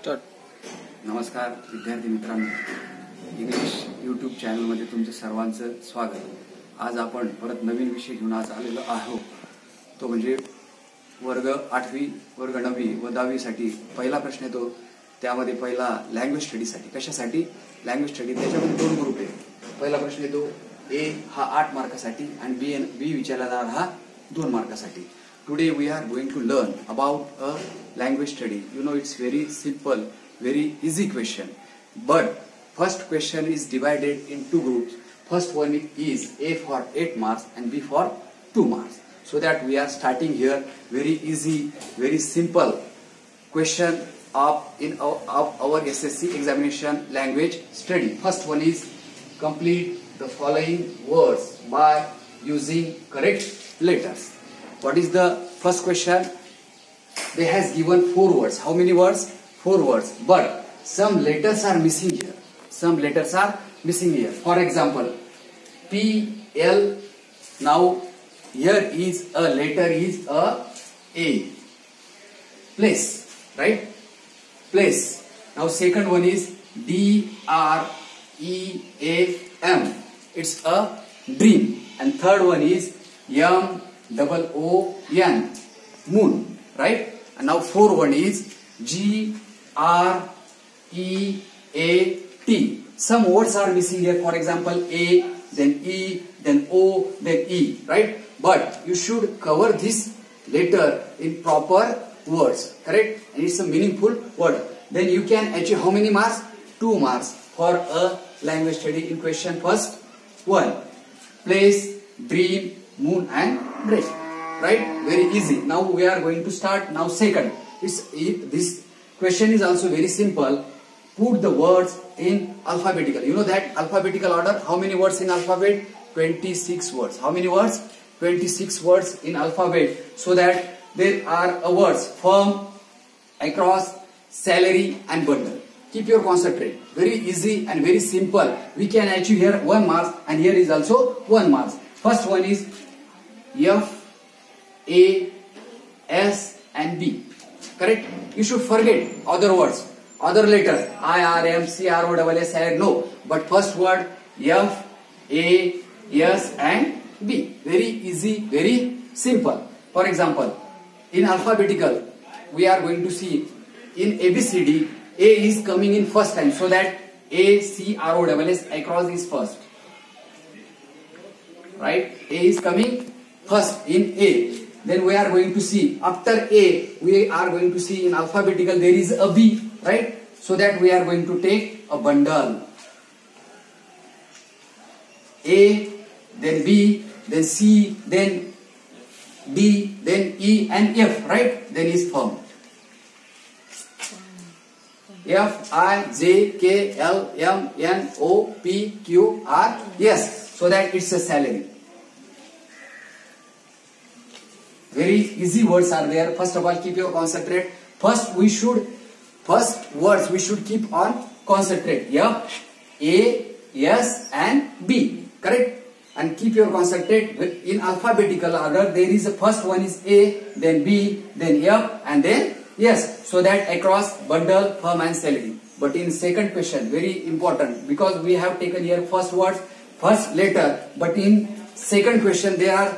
Start. नमस्कार विद्यार्थी मित्रांनो, इंग्लिश यूट्यूब चॅनलमध्ये तुमचं सर्वांचं स्वागत. आज आपण परत नवीन विषय घेऊन आज आलेलो आहोत. तो म्हणजे वर्ग 8वी, वर्ग 9वी व 10वी साठी पहिला प्रश्न येतो. त्यामध्ये पहिला लँग्वेज स्टडीसाठी. कशासाठी? Language study. त्याच्यामध्ये दोन ग्रुप आहेत. पहिला प्रश्न येतो ए हा 8 मार्कासाठी आणि बी विचारला जाणार हा 2 मार्कासाठी. Today we are going to learn about a language study. You know, it's very simple, very easy question. But first question is divided in 2 groups. First one is A for 8 marks and B for 2 marks. So that we are starting here very easy, very simple question of our SSC examination language study. First one is complete the following words by using correct letters. What is the first question? They has given 4 words. How many words? 4 words. But some letters are missing here. Some letters are missing here. For example, P, L. Now here is a letter is a A. Place. Right? Place. Now second one is D, R, E, A, M. It's a dream. And third one is M-O-O-N, moon, right? And now fourth one is G-R-E-A-T. Some words are missing here. For example, A, then E, then O, then E, right? But you should cover this letter in proper words, correct? And it's a meaningful word. Then you can achieve how many marks? 2 marks for a language study in question first one. Place, dream, moon and break, right? Very easy. Now we are going to start. Now second, this question is also very simple. Put the words in alphabetical. You know that alphabetical order. How many words in alphabet? 26 words. How many words? 26 words in alphabet. So that there are words firm, across, salary and bundle. Keep your concentrate. Very easy and very simple. We can achieve here 1 mark and here is also 1 mark. First one is F, A, S and B. Correct? You should forget other words, other letters. I, R, M, C, R, O, S, S, I, no. But first word F, A, S and B. Very easy, very simple. For example, in alphabetical, we are going to see in ABCD, A is coming in first time. So that A, C, R, O, S, across is first. Right? A is coming first in A. Then we are going to see after A, we are going to see in alphabetical there is a B, right? So that we are going to take a bundle. A, then B, then C, then D, then E and F, right? Then is firm. F, I, J, K, L, M, N, O, P, Q, R, S. So that it's a salary. Very easy words are there. First of all, keep your concentrate. First words we should keep on concentrate. F, A, S and B. Correct? And keep your concentrate in alphabetical order. There is a first one is A, then B, then F and then S. So that across, bundle, firm and salary. But in second question, very important because we have taken here first words, first letter. But in second question, there are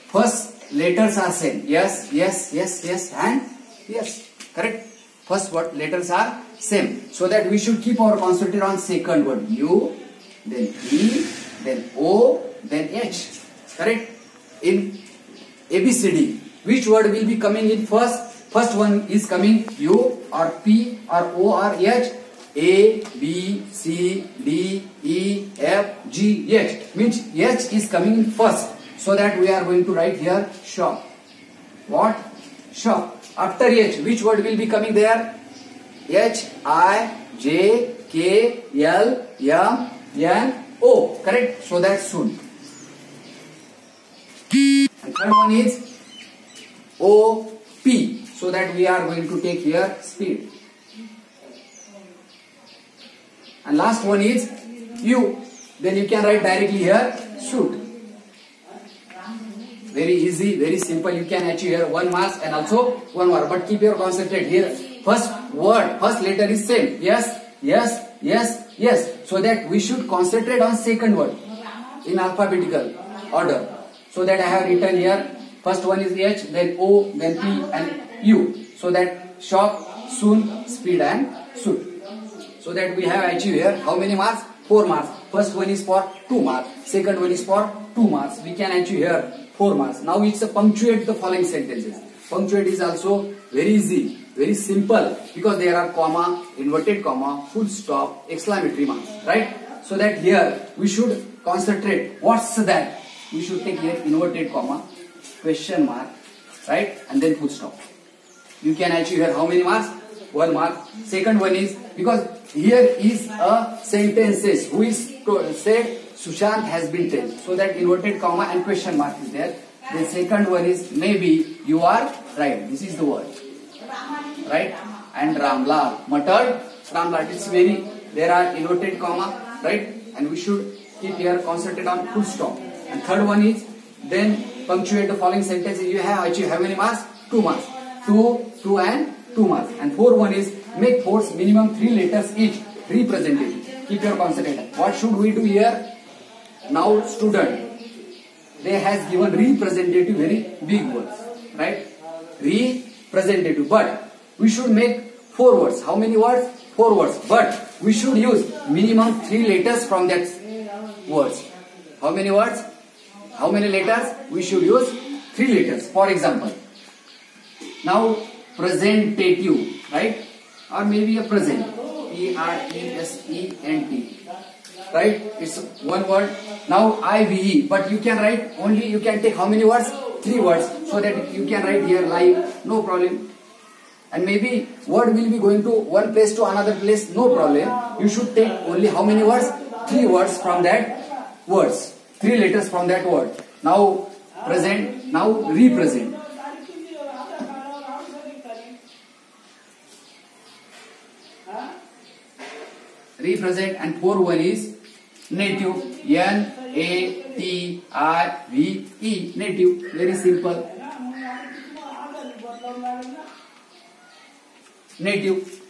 first letters are same. Yes, yes, yes, yes and yes. Correct? First word letters are same. So that we should keep our concentrate on second word. U, then E, then O, then H. Correct? In ABCD, which word will be coming in first? First one is coming U or P or O or H. A, B, C, D, E, F, G, H. Means H is coming in first. So that we are going to write here shop. What? Shop. After H, which word will be coming there? H, I, J, K, L, M, N, O. Correct? So that soon. And third one is O, P. So that we are going to take here speed. And last one is U. Then you can write directly here shoot. Very easy, very simple. You can achieve here 1 mark and also 1 mark. But keep your concentrate here. first word, first letter is same. Yes, yes, yes, yes. So that we should concentrate on second word in alphabetical order. So that I have written here, first one is H, then O, then P and U. So that shop, soon, speed and suit. So that we have achieved here how many marks? 4 marks. First one is for 2 marks. Second one is for 2 marks. We can achieve here 4 marks. Now it's a punctuate the following sentences. Punctuate is also very easy, very simple, because there are comma, inverted comma, full stop, exclamatory marks, right? So that here we should concentrate. What's that? We should take here inverted comma, question mark, right? And then full stop. You can achieve here how many marks? 1 mark. Second one is, because here is a sentences who is said Sushant has been taken. So that inverted comma and question mark is there. The second one is maybe you are right. This is the word. Right? And Ramlal. Muttered Ramlal. It's very, there are inverted comma, right? And we should keep here concentrate on full stop. And third one is, then punctuate the following sentences. You have achieved how many marks? 2 marks. 2, 2 and 2 marks. And fourth one is, make force minimum 3 letters each. Representative. Keep your concentration. What should we do here? Now student, they has given representative very big words, right? Representative. But we should make 4 words. How many words? 4 words. But we should use minimum 3 letters from that words. How many words? How many letters? We should use 3 letters. For example, now presentative, right? Or maybe a present. Present. Right? It's one word. Now IVE. But you can write only, you can take how many words? 3 words. So that you can write here live. No problem. And maybe word will be going to one place to another place. No problem. You should take only how many words? 3 words from that words. 3 letters from that word. Now present. Now represent. Represent. And 4th one is native. N-A-T-I-V-E. Native. Very simple. Native.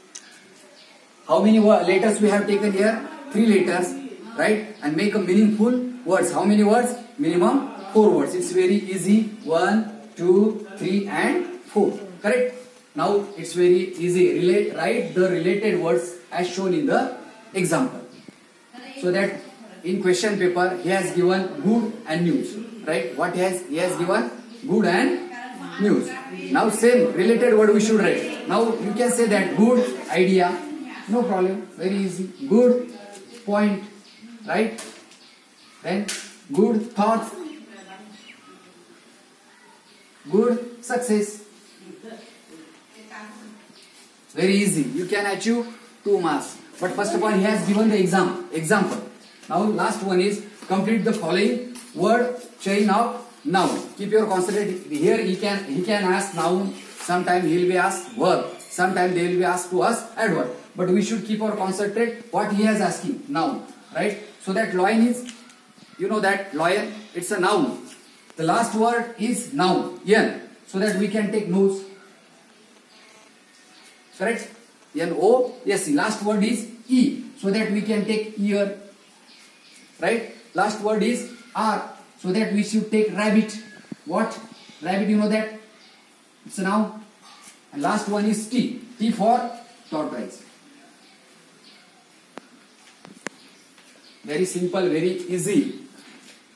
How many letters we have taken here? 3 letters, right? And make a meaningful words. How many words? Minimum 4 words. It's very easy. 1, 2, 3 and 4. Correct? Now it's very easy. Write the related words as shown in the example. So that in question paper he has given good and news, right? What he has given? Good and news. Now same related word we should write. Now you can say that good idea, no problem, very easy. Good point, right? Then good thought, good success. Very easy. You can achieve 2 marks. But first of all, he has given the example. Now last one is complete the following word chain of noun. Keep your concentration. Here he can ask noun. Sometimes he will be asked verb. Sometimes they will be asked to us adverb. But we should keep our concentrate what he has asking noun, right? So that lion is, you know that lion, it's a noun. The last word is noun, n. So that we can take nose. Correct? N-O-S-E. Last word is E. So that we can take ear. Right? Last word is R. So that we should take rabbit. What? Rabbit, you know that? It's a noun. And last one is T. T for tortoise. Very simple, very easy.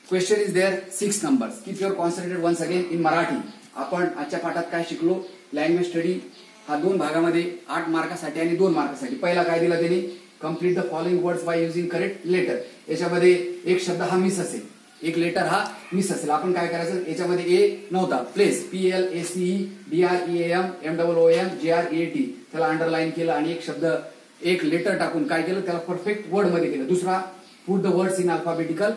Question is there 6 numbers. Keep your concentrated once again in Marathi. आपण आजच्या पाठात काय शिकलो? Language study हा 2 भागामध्ये 8 मार्कासाठी आणि 2 मार्कासाठी. पहिला काय दिला त्यांनी? Complete the following words by using correct letter. याच्यामध्ये एक शब्द हा मिस असेल, एक लेटर हा मिस असेल. आपण काय करायचं? याच्यामध्ये ए नव्हता, प्लेस PLACE DREAMMOOM त्याला अंडरलाईन केलं आणि एक शब्द एक लेटर टाकून काय केलं? त्याला परफेक्ट वर्ड मध्ये केलं. दुसरा put the words in alphabetical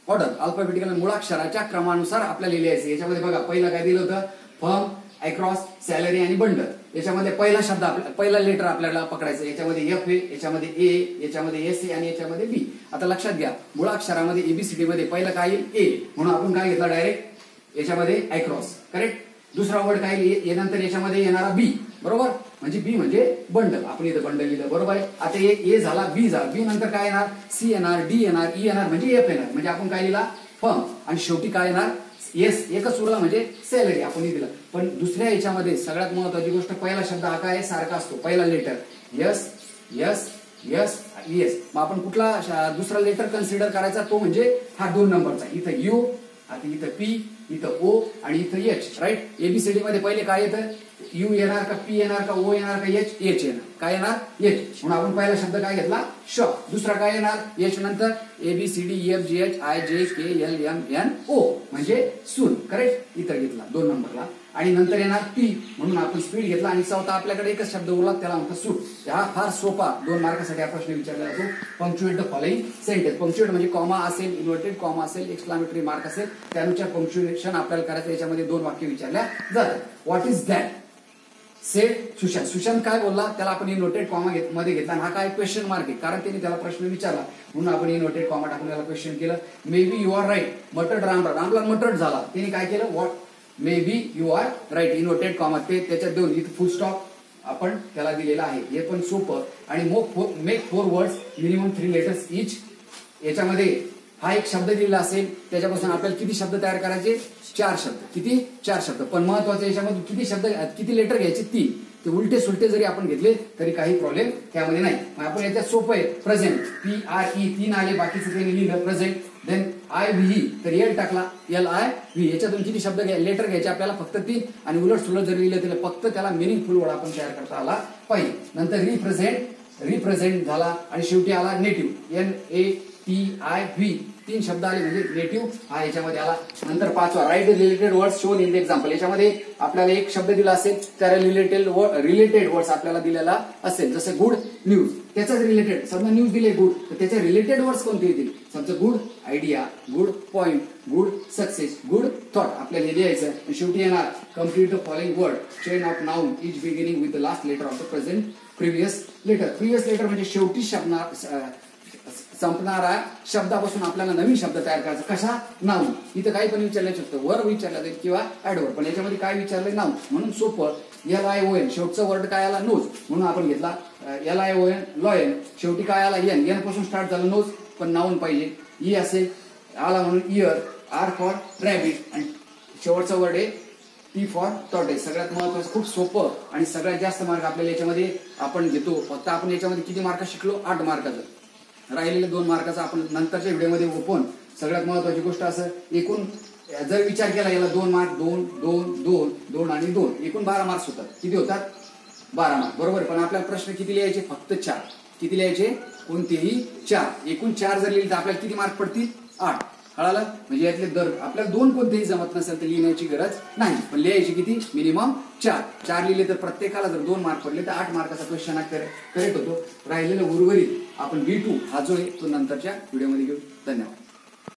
order. Alphabetical मुळाक्षराच्या क्रमानुसार आपल्याला लिहायचं. याच्यामध्ये बघा पहिला काय दिलं होतं? फर्म, अक्रॉस, सॅलरी आणि बंडल. याच्यामध्ये पहिला शब्द पहिला लेटर आपल्याला पकडायचं. याच्यामध्ये एफ आहे, याच्यामध्ये ए, याच्यामध्ये एस आहे आणि याच्यामध्ये बी. आता लक्षात घ्या मुळाक्षरामध्ये एबीसीडी मध्ये पहिलं काय येईल? ए. म्हणून आपण काय घेतलं? डायरेक्ट याच्यामध्ये अक्रॉस. करेक्ट. दुसरा वर्ड काय येईल? नंतर याच्यामध्ये येणारा बी. बरोबर. म्हणजे बी म्हणजे बंडल. आपण इथं बंडल लिहिलं, बरोबर आहे. आता ए झाला, बी झाला, बी नंतर काय येणार, सी येणार, डी येणार, ई येणार म्हणजे एफ येणार. म्हणजे आपण काय लिहिला, फर्म. आणि शेवटी काय येणार, येस. एकच उरला म्हणजे सॅलरी आपण दिलं. पण दुसऱ्या याच्यामध्ये सगळ्यात महत्वाची गोष्ट, पहिला शब्द हा काय सारखा असतो, पहिला letter yes yes yes yes. मग आपण कुठला दुसरा लेटर कन्सिडर करायचा, तो म्हणजे हा 2 नंबरचा. इथं यू, आता इथं पी, इथं ओ आणि इथं एच. राईट. एबीसीडी मध्ये पहिले काय येतं, यू येणार का, पी येणार का, ओ येणार का, एच येणार. काय येणार, एच. म्हणून आपण पहिला शब्द काय घेतला, शॉप. दुसरा काय येणार, एच नंतर ABCDEFGHIJKLMNO म्हणजे सून. करेक्ट. इथं घेतला 2 नंबरला. आणि नंतर येणार पी, म्हणून आपण स्पीड घेतला. आणि चौथा आपल्याकडे एकच शब्द उरला, त्याला म्हणतात सूट. हा फार सोपा 2 मार्कासाठी हा प्रश्न विचारला जातो. Punctuate the following sentence. Punctuate म्हणजे कॉमा असेल, इन्व्हर्टेड कॉमा असेल, एक्सक्लामेटरी मार्क असेल, त्यानुसार पंक्च्युएशन आपल्याला करायचं. याच्यामध्ये 2 वाक्य विचारल्या जातात. What is that said Sushant. Sushant काय बोलला, त्याला आपण इन्व्हर्टेड कॉमा मध्ये घेतला. हा काय क्वेश्चन मार्क आहे, कारण त्यांनी त्याला प्रश्न विचारला म्हणून आपण इन्व्हर्टेड कॉमा टाकून त्याला क्वेश्चन केलं. Maybe you are right. Muttered रामला, रामला मटर्ड झाला. त्यांनी काय केलं, what maybe you are right, inverted comma. ते त्याच्यात देऊन इथं फुल स्टॉप आपण त्याला दिलेला आहे. हे पण सोपं. आणि make 4 words minimum 3 letters each. याच्यामध्ये हा एक शब्द दिलेला असेल, त्याच्यापासून आपल्याला किती शब्द तयार करायचे, 4 शब्द. किती, 4 शब्द. पण महत्वाचं याच्यामध्ये किती शब्द, किती लेटर घ्यायचे, 3. ते उलटे सुलटे जरी आपण घेतले तरी काही प्रॉब्लेम त्यामध्ये नाही. आपण याच्यात सोपं आहे. प्रेझेंट, PRE 3 आले, बाकीचं त्यांनी लिहिलं प्रेझेंट. देन IVE, तर एल टाकला, LIV. याच्यातून किती शब्द लेटर घ्यायचे आपल्याला, फक्त 3. आणि उलट सुलट जरी लिहिलं तरी फक्त त्याला मिनिंगफुल वर्ड आपण तयार करता आला पाहिजे. नंतर रिप्रेझेंट झाला. आणि शेवटी आला नेटिव्ह, NATIV. 3 शब्द आले म्हणजे नेटिव्ह हा याच्यामध्ये आला. नंतर 5वा, right related words shown in the example. याच्यामध्ये आपल्याला एक शब्द दिला असेल, त्याला रिलेटेड वर्ड्स आपल्याला दिलेला असेल. जसं गुड न्यूज, त्याचाच रिलेटेड. समजा न्यूज दिले गुड, तर त्याचे रिलेटेड वर्ड्स कोणते येतील, समजा good idea, good point, good success, good thought आपल्याला हे लिहायचं. शेवटी येणार complete the following word chain of noun each beginning with the last letter of the present previous letter. Previous letter म्हणजे शेवटी संपणारा शब्दापासून आपल्याला नवीन शब्द तयार करायचा. कशा, नाऊन. इथं काही पण विचारलं शकतं, वर विचारलं जाईल किंवा ऍडवर. पण याच्यामध्ये काय विचारलंय, नाऊन. म्हणून सोपं. LION, शेवटचा वर्ड काय आला, नोज. म्हणून आपण घेतला LION, लॉयन. शेवटी काय आला, एन पासून स्टार्ट झालं नोज, पण नाऊन पाहिजे. ई असेल आला म्हणून इयर. R for rabbit. आणि शेवटचा वर्ड आहे T फॉर टॉर्टोइज. सगळ्यात महत्वाचं, खूप सोपं आणि सगळ्यात जास्त मार्क आपल्याला याच्यामध्ये आपण घेतो. फक्त आपण याच्यामध्ये किती मार्क शिकलो, 8 मार्काचं. राहिलेले 2 मार्काचा आपण नंतरच्या व्हिडिओमध्ये ओपन. सगळ्यात महत्वाची गोष्ट असं, एकूण जर विचार केला याला 2 मार्क, 2 2 2 2 आणि 2, एकूण 12 मार्क्स होतात. किती होतात, 12 मार्क, बरोबर. पण आपल्याला प्रश्न किती लिहायचे, फक्त 4. किती लिहायचे, कोणतेही 4. एकूण 4 जर लिहिले तर आपल्याला किती मार्क पडतील, 8. कळालं. म्हणजे यातले दर आपल्याला 2 कोणतेही जमत नसेल तर लिहिण्याची गरज नाही, पण लिहायची किती, मिनिमम 4 लिहिले तर प्रत्येकाला जर 2 मार्क पडले तर 8 मार्काचा क्वेश्चन करेक्ट होतो. राहिलेलं उर्वरित आपण B2 हा जो आहे तो नंतरच्या व्हिडिओमध्ये घेऊ. धन्यवाद.